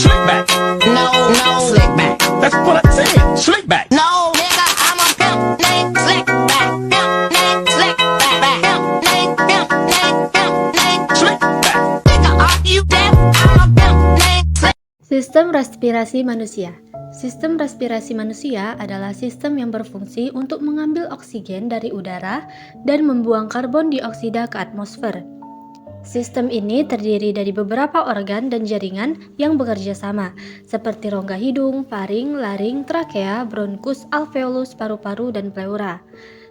Slick back. No, slick back. That's what I said. Slick back. No, nigga, I'm a pimp named Slick Back. Pimp named Slick Back. Pimp named, pimp named, pimp named Slick back. Nigga, are you deaf? I'm a pimp named Slick. Sistem respirasi manusia. Sistem respirasi manusia adalah sistem yang berfungsi untuk mengambil oksigen dari udara dan membuang karbon dioksida ke atmosfer. Sistem ini terdiri dari beberapa organ dan jaringan yang bekerja sama, seperti rongga hidung, faring, laring, trakea, bronkus, alveolus, paru-paru, dan pleura.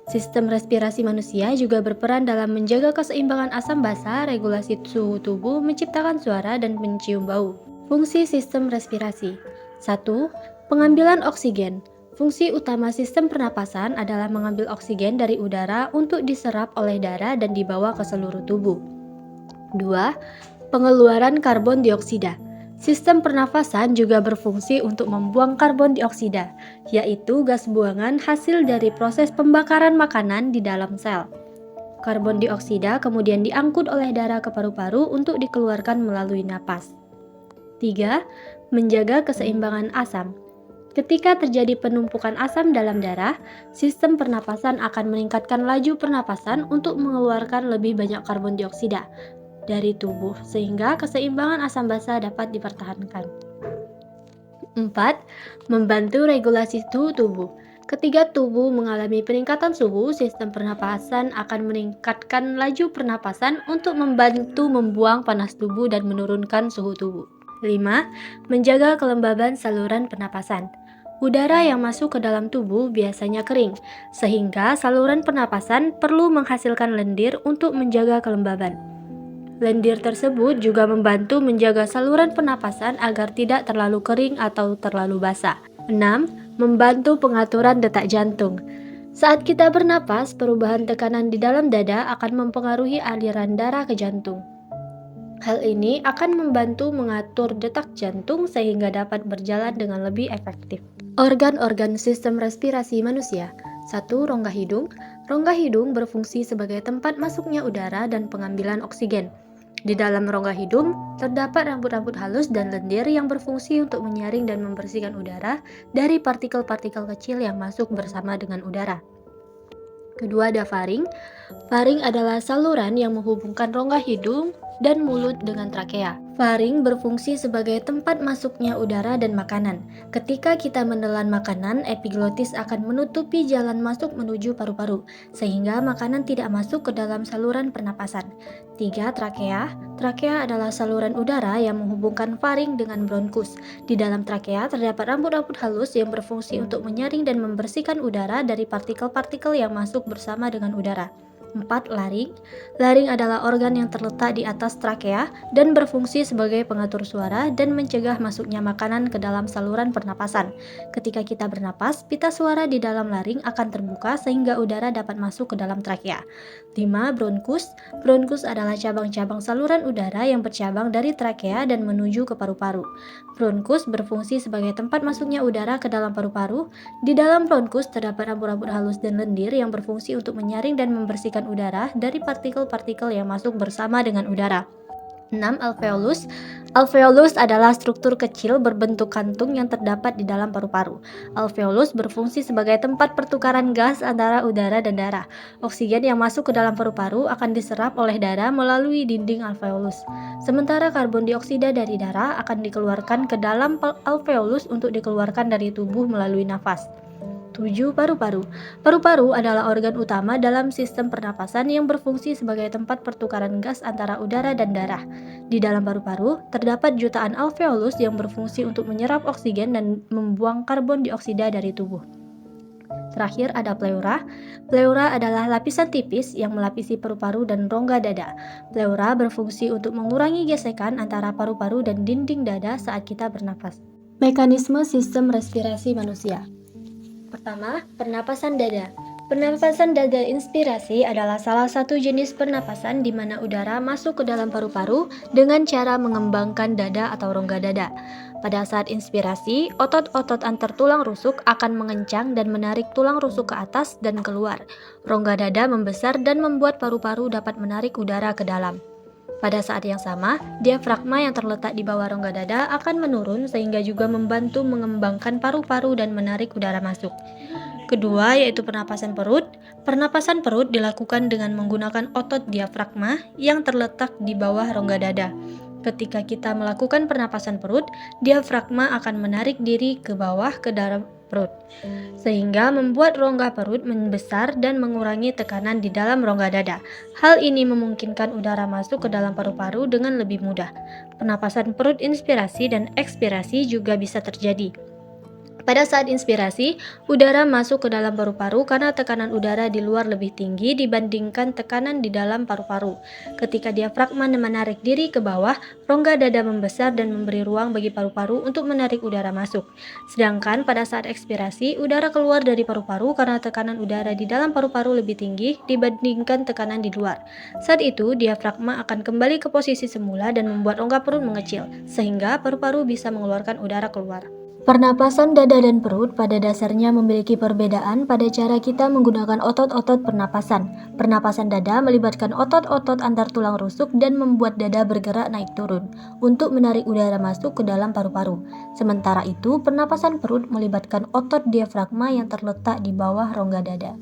Sistem respirasi manusia juga berperan dalam menjaga keseimbangan asam basa, regulasi suhu tubuh, menciptakan suara, dan mencium bau. Fungsi sistem respirasi. 1. Pengambilan oksigen. Fungsi utama sistem pernapasan adalah mengambil oksigen dari udara untuk diserap oleh darah dan dibawa ke seluruh tubuh. 2. Pengeluaran karbon dioksida. Sistem pernafasan juga berfungsi untuk membuang karbon dioksida, yaitu gas buangan hasil dari proses pembakaran makanan di dalam sel. Karbon dioksida kemudian diangkut oleh darah ke paru-paru untuk dikeluarkan melalui napas. 3. Menjaga keseimbangan asam. Ketika terjadi penumpukan asam dalam darah, sistem pernapasan akan meningkatkan laju pernapasan untuk mengeluarkan lebih banyak karbon dioksida dari tubuh sehingga keseimbangan asam basa dapat dipertahankan. 4. Membantu regulasi suhu tubuh. Ketika tubuh mengalami peningkatan suhu, sistem pernapasan akan meningkatkan laju pernapasan untuk membantu membuang panas tubuh dan menurunkan suhu tubuh. 5. Menjaga kelembaban saluran pernapasan. Udara yang masuk ke dalam tubuh biasanya kering, sehingga saluran pernapasan perlu menghasilkan lendir untuk menjaga kelembaban. Lendir tersebut juga membantu menjaga saluran pernapasan agar tidak terlalu kering atau terlalu basah. 6. Membantu pengaturan detak jantung. Saat kita bernapas, perubahan tekanan di dalam dada akan mempengaruhi aliran darah ke jantung. Hal ini akan membantu mengatur detak jantung sehingga dapat berjalan dengan lebih efektif. Organ-organ sistem respirasi manusia. 1. Rongga hidung. Rongga hidung berfungsi sebagai tempat masuknya udara dan pengambilan oksigen. Di dalam rongga hidung, terdapat rambut-rambut halus dan lendir yang berfungsi untuk menyaring dan membersihkan udara dari partikel-partikel kecil yang masuk bersama dengan udara. Kedua, ada faring. Faring adalah saluran yang menghubungkan rongga hidung dan mulut dengan trakea. Faring berfungsi sebagai tempat masuknya udara dan makanan. Ketika kita menelan makanan, epiglotis akan menutupi jalan masuk menuju paru-paru, sehingga makanan tidak masuk ke dalam saluran pernapasan. 3. Trakea. Trakea adalah saluran udara yang menghubungkan faring dengan bronkus. Di dalam trakea terdapat rambut-rambut halus yang berfungsi untuk menyaring dan membersihkan udara dari partikel-partikel yang masuk bersama dengan udara. 4. Laring. Laring adalah organ yang terletak di atas trakea dan berfungsi sebagai pengatur suara dan mencegah masuknya makanan ke dalam saluran pernapasan. Ketika kita bernapas, pita suara di dalam laring akan terbuka sehingga udara dapat masuk ke dalam trakea. 5. Bronkus. Bronkus adalah cabang-cabang saluran udara yang bercabang dari trakea dan menuju ke paru-paru. Bronkus berfungsi sebagai tempat masuknya udara ke dalam paru-paru. Di dalam bronkus terdapat rambut-rambut halus dan lendir yang berfungsi untuk menyaring dan membersihkan udara dari partikel-partikel yang masuk bersama dengan udara. 6. Alveolus. Alveolus adalah struktur kecil berbentuk kantung yang terdapat di dalam paru-paru. Alveolus berfungsi sebagai tempat pertukaran gas antara udara dan darah. Oksigen yang masuk ke dalam paru-paru akan diserap oleh darah melalui dinding alveolus. Sementara karbon dioksida dari darah akan dikeluarkan ke dalam alveolus untuk dikeluarkan dari tubuh melalui nafas. 7. Paru-paru. Paru-paru adalah organ utama dalam sistem pernapasan yang berfungsi sebagai tempat pertukaran gas antara udara dan darah. Di dalam paru-paru, terdapat jutaan alveolus yang berfungsi untuk menyerap oksigen dan membuang karbon dioksida dari tubuh. Terakhir ada pleura. Pleura adalah lapisan tipis yang melapisi paru-paru dan rongga dada. Pleura berfungsi untuk mengurangi gesekan antara paru-paru dan dinding dada saat kita bernapas. Mekanisme sistem respirasi manusia. Pertama, pernapasan dada. Pernapasan dada inspirasi adalah salah satu jenis pernapasan di mana udara masuk ke dalam paru-paru dengan cara mengembangkan dada atau rongga dada. Pada saat inspirasi, otot-otot antar tulang rusuk akan mengencang dan menarik tulang rusuk ke atas dan keluar. Rongga dada membesar dan membuat paru-paru dapat menarik udara ke dalam. Pada saat yang sama, diafragma yang terletak di bawah rongga dada akan menurun sehingga juga membantu mengembangkan paru-paru dan menarik udara masuk. Kedua, yaitu pernapasan perut. Pernapasan perut dilakukan dengan menggunakan otot diafragma yang terletak di bawah rongga dada. Ketika kita melakukan pernapasan perut, diafragma akan menarik diri ke bawah ke dalam perut, sehingga membuat rongga perut membesar dan mengurangi tekanan di dalam rongga dada. Hal ini memungkinkan udara masuk ke dalam paru-paru dengan lebih mudah. Pernapasan perut inspirasi dan ekspirasi juga bisa terjadi. Pada saat inspirasi, udara masuk ke dalam paru-paru karena tekanan udara di luar lebih tinggi dibandingkan tekanan di dalam paru-paru. Ketika diafragma menarik diri ke bawah, rongga dada membesar dan memberi ruang bagi paru-paru untuk menarik udara masuk. Sedangkan pada saat ekspirasi, udara keluar dari paru-paru karena tekanan udara di dalam paru-paru lebih tinggi dibandingkan tekanan di luar. Saat itu, diafragma akan kembali ke posisi semula dan membuat rongga perut mengecil, sehingga paru-paru bisa mengeluarkan udara keluar. Pernapasan dada dan perut pada dasarnya memiliki perbedaan pada cara kita menggunakan otot-otot pernapasan. Pernapasan dada melibatkan otot-otot antar tulang rusuk dan membuat dada bergerak naik turun untuk menarik udara masuk ke dalam paru-paru. Sementara itu, pernapasan perut melibatkan otot diafragma yang terletak di bawah rongga dada.